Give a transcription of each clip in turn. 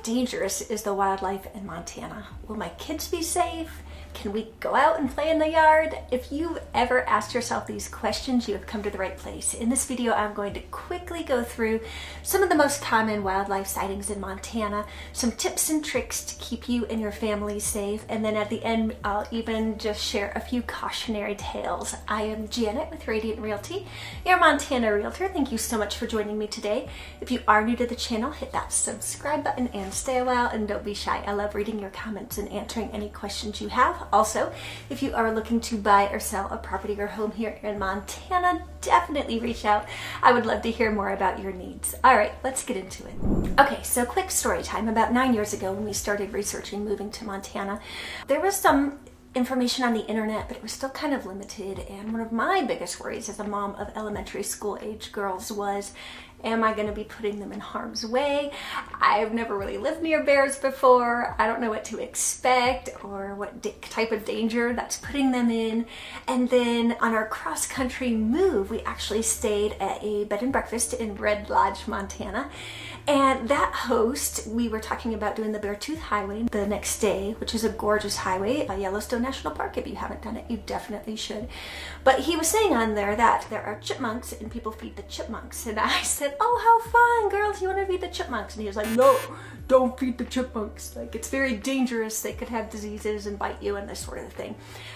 dangerous is the wildlife in Montana? Will my kids be safe? Can we go out and play in the yard? If you've ever asked yourself these questions, you have come to the right place. In this video, I'm going to quickly go through some of the most common wildlife sightings in Montana, some tips and tricks to keep you and your family safe, and then at the end, I'll even just share a few cautionary tales. I am Janet with Radiant Realty, your Montana realtor. Thank you so much for joining me today. If you are new to the channel, hit that subscribe button and stay a while, and don't be shy. I love reading your comments and answering any questions you have. Also, if you are looking to buy or sell a property or home here in Montana, definitely reach out. I would love to hear more about your needs. All right, let's get into it. Okay, so quick story time. About 9 years ago when we started researching moving to Montana, there was some information on the internet, but it was still kind of limited. And one of my biggest worries as a mom of elementary school age girls was, am I going to be putting them in harm's way? I've never really lived near bears before. I don't know what to expect or what type of danger that's putting them in. And then on our cross-country move, we actually stayed at a bed and breakfast in Red Lodge, Montana. And that host, we were talking about doing the Beartooth Highway the next day, which is a gorgeous highway, Yellowstone National Park. If you haven't done it, you definitely should. But he was saying on there that there are chipmunks and people feed the chipmunks. And I said, oh, how fun, girls, you want to feed the chipmunks? And he was like, no, don't feed the chipmunks. Like, it's very dangerous. They could have diseases and bite you and this sort of thing.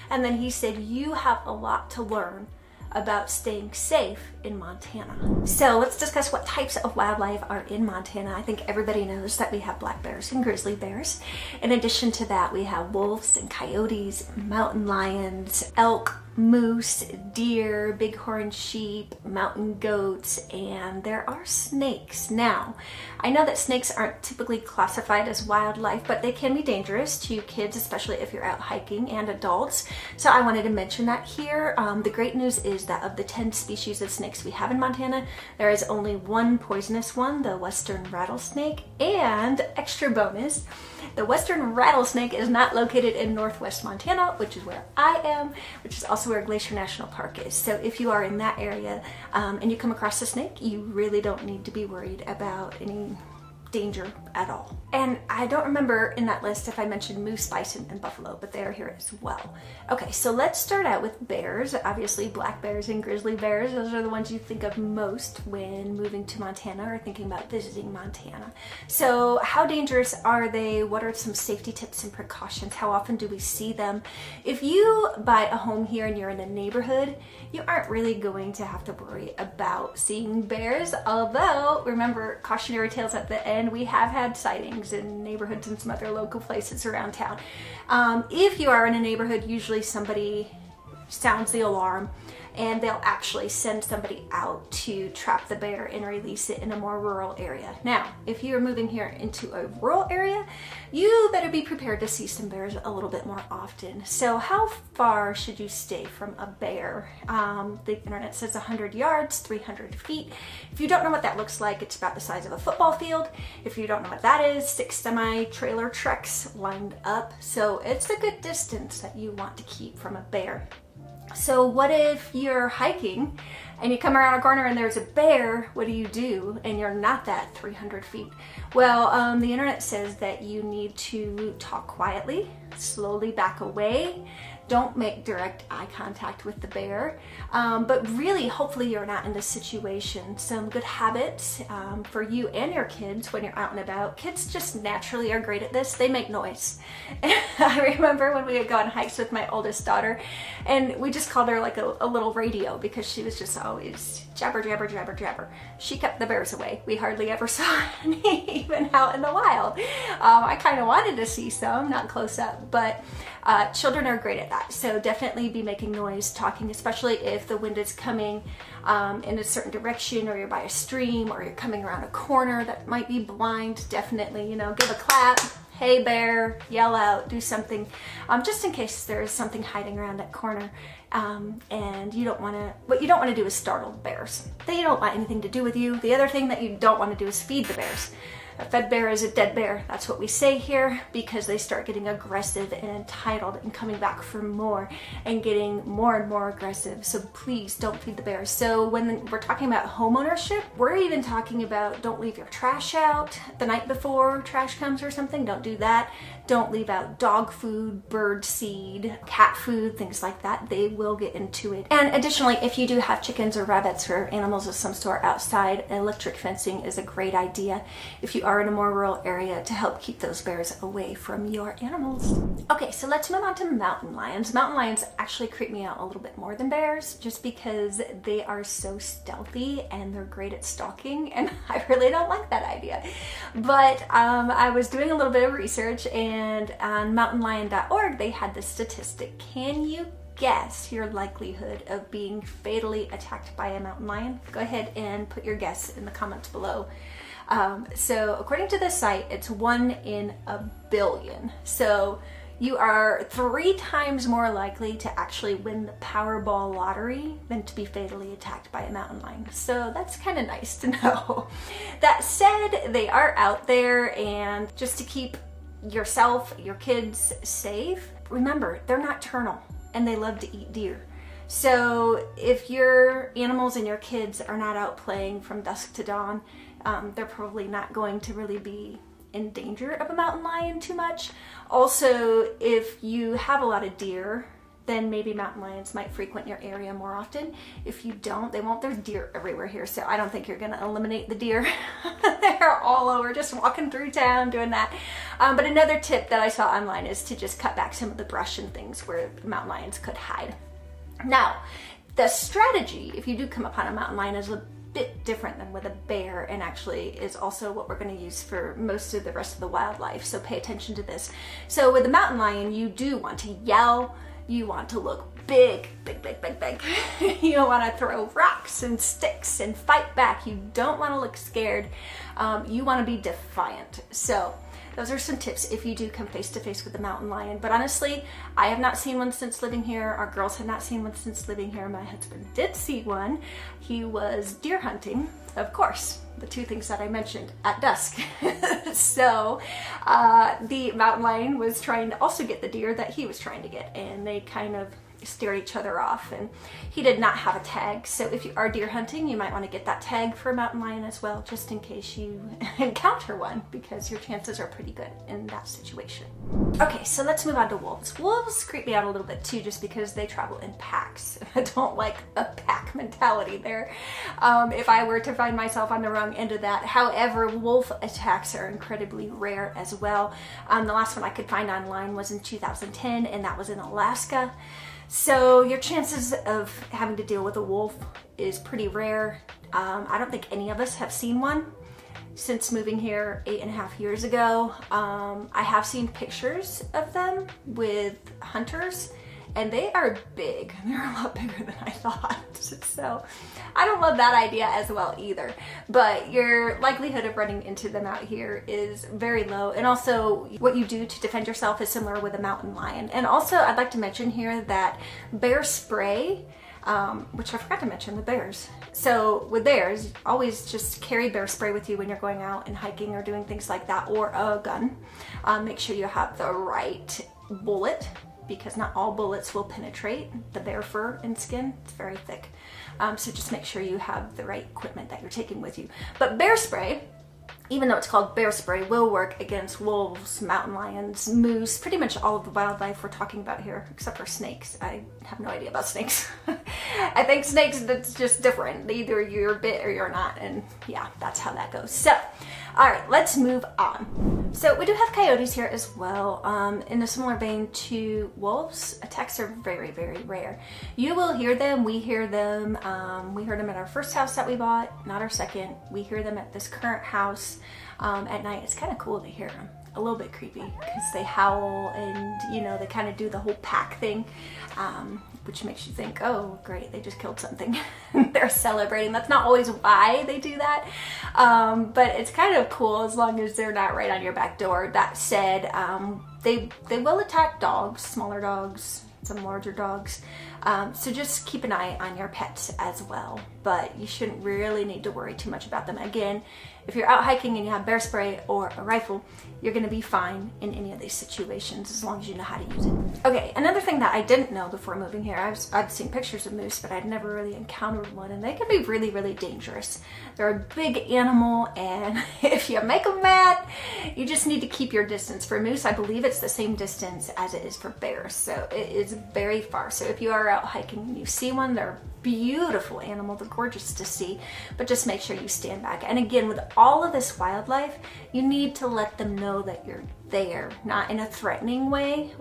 And then he said, you have a lot to learn about staying safe in Montana. So let's discuss what types of wildlife are in Montana. I think everybody knows that we have black bears and grizzly bears. In addition to that, we have wolves and coyotes, mountain lions, elk, moose, deer, bighorn sheep, mountain goats, and there are snakes. Now, I know that snakes aren't typically classified as wildlife, but they can be dangerous to kids, especially if you're out hiking, and adults. So I wanted to mention that here. The great news is that of the 10 species of snakes we have in Montana, there is only one poisonous one, the western rattlesnake, and extra bonus, the western rattlesnake is not located in northwest Montana, which is where I am, which is also where Glacier National Park is. So if you are in that area and you come across a snake, you really don't need to be worried about any danger at all. And I don't remember in that list if I mentioned moose, bison, and buffalo, but they are here as well. Okay, so let's start out with bears. Obviously, black bears and grizzly bears, those are the ones you think of most when moving to Montana or thinking about visiting Montana. So how dangerous are they? What are some safety tips and precautions? How often do we see them? If you buy a home here and you're in a neighborhood, you aren't really going to have to worry about seeing bears, although remember, cautionary tales at the end, we have had sightings in neighborhoods and some other local places around town. If you are in a neighborhood, usually somebody sounds the alarm and they'll actually send somebody out to trap the bear and release it in a more rural area. Now, if you're moving here into a rural area, you better be prepared to see some bears a little bit more often. So how far should you stay from a bear? The internet says 100 yards, 300 feet. If you don't know what that looks like, it's about the size of a football field. If you don't know what that is, 6 semi-trailer trucks lined up. So it's a good distance that you want to keep from a bear. So what if you're hiking and you come around a corner and there's a bear? What do? And you're not that 300 feet. Well, the internet says that you need to talk quietly, slowly back away. Don't make direct eye contact with the bear, but really, hopefully you're not in this situation. Some good habits for you and your kids when you're out and about. Kids just naturally are great at this. They make noise. I remember when we would go on hikes with my oldest daughter, and we just called her like a little radio because she was just always jabber, jabber, jabber, jabber. She kept the bears away. We hardly ever saw any even out in the wild. I kind of wanted to see some, not close up, but children are great at that. So definitely be making noise, talking, especially if the wind is coming in a certain direction, or you're by a stream, or you're coming around a corner that might be blind. Definitely, give a clap. Hey bear, yell out, do something, just in case there is something hiding around that corner. And you don't want to, what you don't want to do is startle bears. They don't want anything to do with you. The other thing that you don't want to do is feed the bears. A fed bear is a dead bear. That's what we say here, because they start getting aggressive and entitled and coming back for more and getting more and more aggressive. So please don't feed the bears. So when we're talking about home ownership, we're even talking about don't leave your trash out the night before trash comes or something. Don't do that. Don't leave out dog food, bird seed, cat food, things like that. They will get into it. And additionally, if you do have chickens or rabbits or animals of some sort outside, electric fencing is a great idea if you are in a more rural area to help keep those bears away from your animals. Okay, so let's move on to mountain lions. Mountain lions actually creep me out a little bit more than bears, just because they are so stealthy and they're great at stalking, and I really don't like that idea. But I was doing a little bit of research, and on mountainlion.org they had this statistic. Can you guess your likelihood of being fatally attacked by a mountain lion? Go ahead and put your guess in the comments below. So according to this site, it's 1 in a billion. So you are 3 times more likely to actually win the Powerball lottery than to be fatally attacked by a mountain lion. So that's kind of nice to know. That said, they are out there, and just to keep yourself, your kids safe, remember, they're nocturnal and they love to eat deer. So if your animals and your kids are not out playing from dusk to dawn, they're probably not going to really be in danger of a mountain lion too much. Also, if you have a lot of deer, then maybe mountain lions might frequent your area more often. If you don't, they won't. There's deer everywhere here, so I don't think you're gonna eliminate the deer. They're all over, just walking through town doing that. But another tip that I saw online is to just cut back some of the brush and things where mountain lions could hide. Now, the strategy, if you do come upon a mountain lion, is a bit different than with a bear, and actually is also what we're going to use for most of the rest of the wildlife. So pay attention to this. So with a mountain lion, you do want to yell. You want to look big, big, big, big, big. You don't want to throw rocks and sticks and fight back. You don't want to look scared. You want to be defiant. So those are some tips if you do come face to face with a mountain lion. But honestly, I have not seen one since living here. Our girls have not seen one since living here. My husband did see one. He was deer hunting, of course, the 2 things that I mentioned, at dusk. So the mountain lion was trying to also get the deer that he was trying to get, and they kind of stared each other off, and he did not have a tag. So if you are deer hunting, you might want to get that tag for a mountain lion as well, just in case you encounter one, because your chances are pretty good in that situation. Okay, so let's move on to wolves. Wolves creep me out a little bit too, just because they travel in packs. I don't like a pack mentality there. If I were to find myself on the wrong end of that. However, wolf attacks are incredibly rare as well. The last one I could find online was in 2010, and that was in Alaska. So your chances of having to deal with a wolf is pretty rare. I don't think any of us have seen one since moving here 8.5 years ago. I have seen pictures of them with hunters, and they are big. They're a lot bigger than I thought. So I don't love that idea as well either. But your likelihood of running into them out here is very low. And also what you do to defend yourself is similar with a mountain lion. And also I'd like to mention here that bear spray, which I forgot to mention with bears. So with bears, always just carry bear spray with you when you're going out and hiking or doing things like that, or a gun. Make sure you have the right bullet, because not all bullets will penetrate the bear fur and skin. It's very thick. So just make sure you have the right equipment that you're taking with you. But bear spray, even though it's called bear spray, will work against wolves, mountain lions, moose, pretty much all of the wildlife we're talking about here, except for snakes. I have no idea about snakes. I think snakes, that's just different. Either you're bit or you're not, and yeah, that's how that goes. So, all right, let's move on. So we do have coyotes here as well. In a similar vein to wolves, attacks are very, very rare. You will hear them. We hear them. We heard them at our first house that we bought, not our second. We hear them at this current house at night. It's kind of cool to hear them. A little bit creepy because they howl and, you know, they kind of do the whole pack thing, which makes you think, oh, great, they just killed something. They're celebrating. That's not always why they do that, but it's kind of cool as long as they're not right on your back door. That said, they will attack dogs, smaller dogs, some larger dogs. So just keep an eye on your pets as well, but you shouldn't really need to worry too much about them. Again, if you're out hiking and you have bear spray or a rifle, you're going to be fine in any of these situations as long as you know how to use it. Okay, another thing that I didn't know before moving here, I've seen pictures of moose, but I'd never really encountered one, and they can be really, really dangerous. They're a big animal, and if you make them mad, you just need to keep your distance. For moose, I believe it's the same distance as it is for bears, so it is very far. So if you are out hiking and you see one, they're beautiful animal, they're gorgeous to see, but just make sure you stand back. And again, with all of this wildlife, you need to let them know that you're there, not in a threatening way.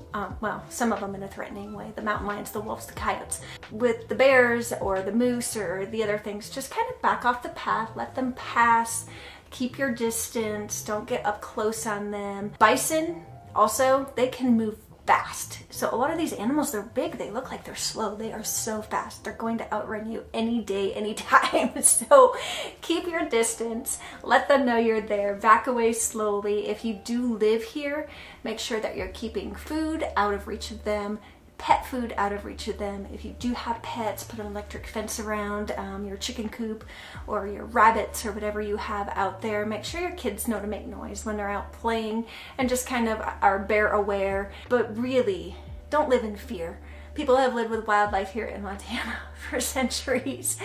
Well, some of them in a threatening way, the mountain lions, the wolves, the coyotes. With the bears or the moose or the other things, just kind of back off the path, let them pass, keep your distance, don't get up close on them. Bison, also, they can move fast. So a lot of these animals, they're big, they look like they're slow. They are so fast. They're going to outrun you any day, anytime. So keep your distance, let them know you're there, back away slowly. If you do live here, make sure that you're keeping food out of reach of them, pet food out of reach of them. If you do have pets, put an electric fence around your chicken coop or your rabbits or whatever you have out there. Make sure your kids know to make noise when they're out playing and just kind of are bear aware, but really don't live in fear. People have lived with wildlife here in Montana for centuries,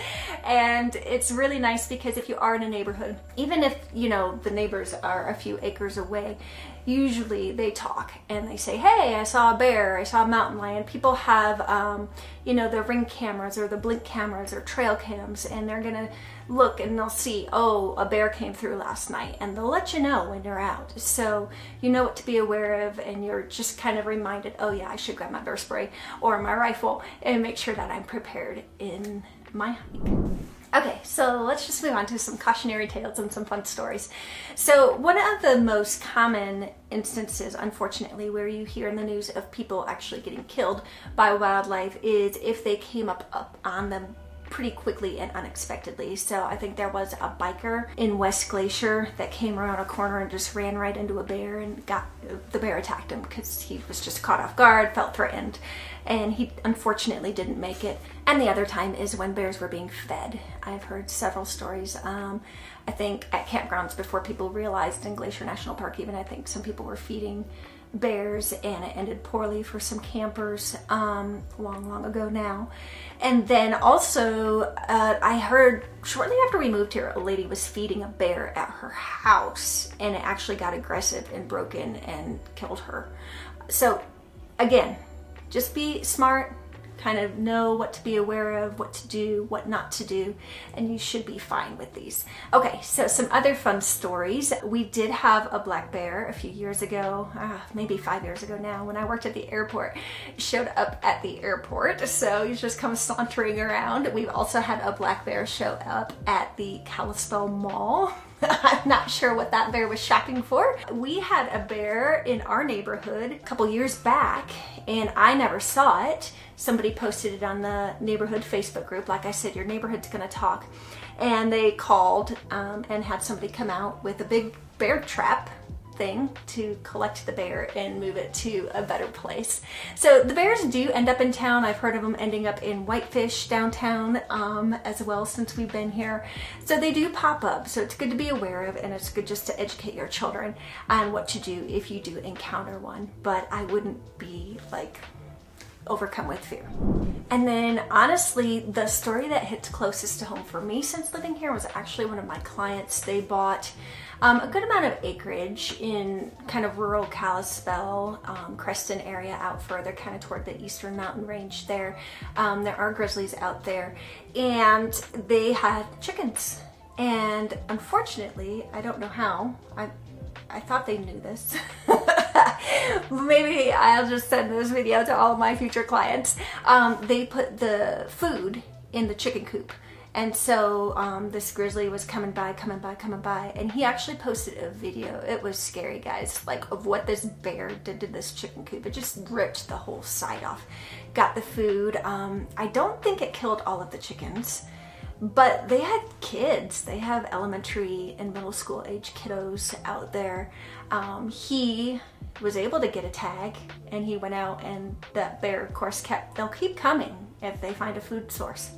and it's really nice because if you are in a neighborhood, even if you know the neighbors are a few acres away, usually they talk and they say, hey, I saw a bear, I saw a mountain lion. People have you know, their Ring cameras or the Blink cameras or trail cams, and they're gonna look and they'll see, oh, a bear came through last night, and they'll let you know when you're out, so you know what to be aware of, and you're just kind of reminded, oh yeah, I should grab my bear spray or my rifle and make sure that I'm prepared in my hike. Okay, so let's just move on to some cautionary tales and some fun stories. So one of the most common instances, unfortunately, where you hear in the news of people actually getting killed by wildlife is if they came up on them pretty quickly and unexpectedly. So I think there was a biker in West Glacier that came around a corner and just ran right into a bear, and the bear attacked him because he was just caught off guard, felt threatened, and he unfortunately didn't make it. And the other time is when bears were being fed. I've heard several stories. I think at campgrounds before people realized in Glacier National Park, even I think some people were feeding bears, and it ended poorly for some campers long ago now. And then also I heard shortly after we moved here, a lady was feeding a bear at her house, and it actually got aggressive and broke in and killed her. So again, just be smart, kind of know what to be aware of, what to do, what not to do, and you should be fine with these. Okay, so some other fun stories. We did have a black bear a few years ago, maybe 5 years ago now, when I worked at the airport. It showed up at the airport, so you just come sauntering around. We've also had a black bear show up at the Kalispell Mall. I'm not sure what that bear was shopping for. We had a bear in our neighborhood a couple years back, and I never saw it. Somebody posted it on the neighborhood Facebook group. Like I said, your neighborhood's gonna talk. And they called and had somebody come out with a big bear trap thing to collect the bear and move it to a better place. So the bears do end up in town. I've heard of them ending up in Whitefish downtown as well since we've been here. So they do pop up. So it's good to be aware of, and it's good just to educate your children on what to do if you do encounter one. But I wouldn't be like overcome with fear. And then honestly, the story that hits closest to home for me since living here was actually one of my clients. They bought a good amount of acreage in kind of rural Kalispell, Creston area out further, kind of toward the eastern mountain range there. There are grizzlies out there, and they had chickens. And unfortunately, I don't know how, I thought they knew this. Maybe I'll just send this video to all of my future clients. They put the food in the chicken coop. And so this grizzly was coming by, and he actually posted a video. It was scary, guys, like of what this bear did to this chicken coop. It just ripped the whole side off. Got the food. I don't think it killed all of the chickens, but they had kids. They have elementary and middle school age kiddos out there. He was able to get a tag, and he went out, and that bear, of course, they'll keep coming. if they find a food source.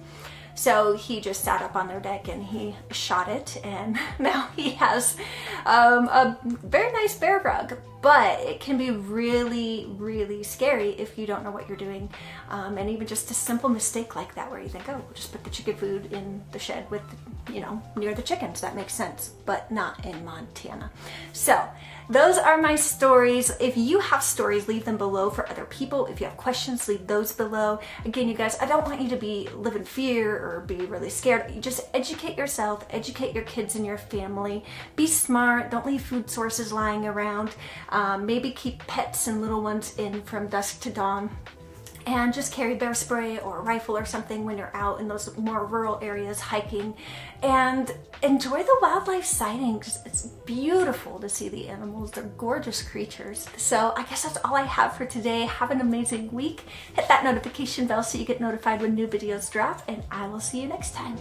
So he just sat up on their deck and he shot it, and now he has a very nice bear rug. But it can be really, really scary if you don't know what you're doing. And even just a simple mistake like that where you think, oh, we'll just put the chicken food in the shed with, you know, near the chickens. That makes sense, but not in Montana. So those are my stories. If you have stories, leave them below for other people. If you have questions, leave those below. Again, you guys, I don't want you to live in fear or be really scared. You just educate yourself, educate your kids and your family. Be smart. Don't leave food sources lying around. Maybe keep pets and little ones in from dusk to dawn. And just carry bear spray or a rifle or something when you're out in those more rural areas hiking. And enjoy the wildlife sightings. It's beautiful to see the animals. They're gorgeous creatures. So I guess that's all I have for today. Have an amazing week. Hit that notification bell so you get notified when new videos drop, and I will see you next time.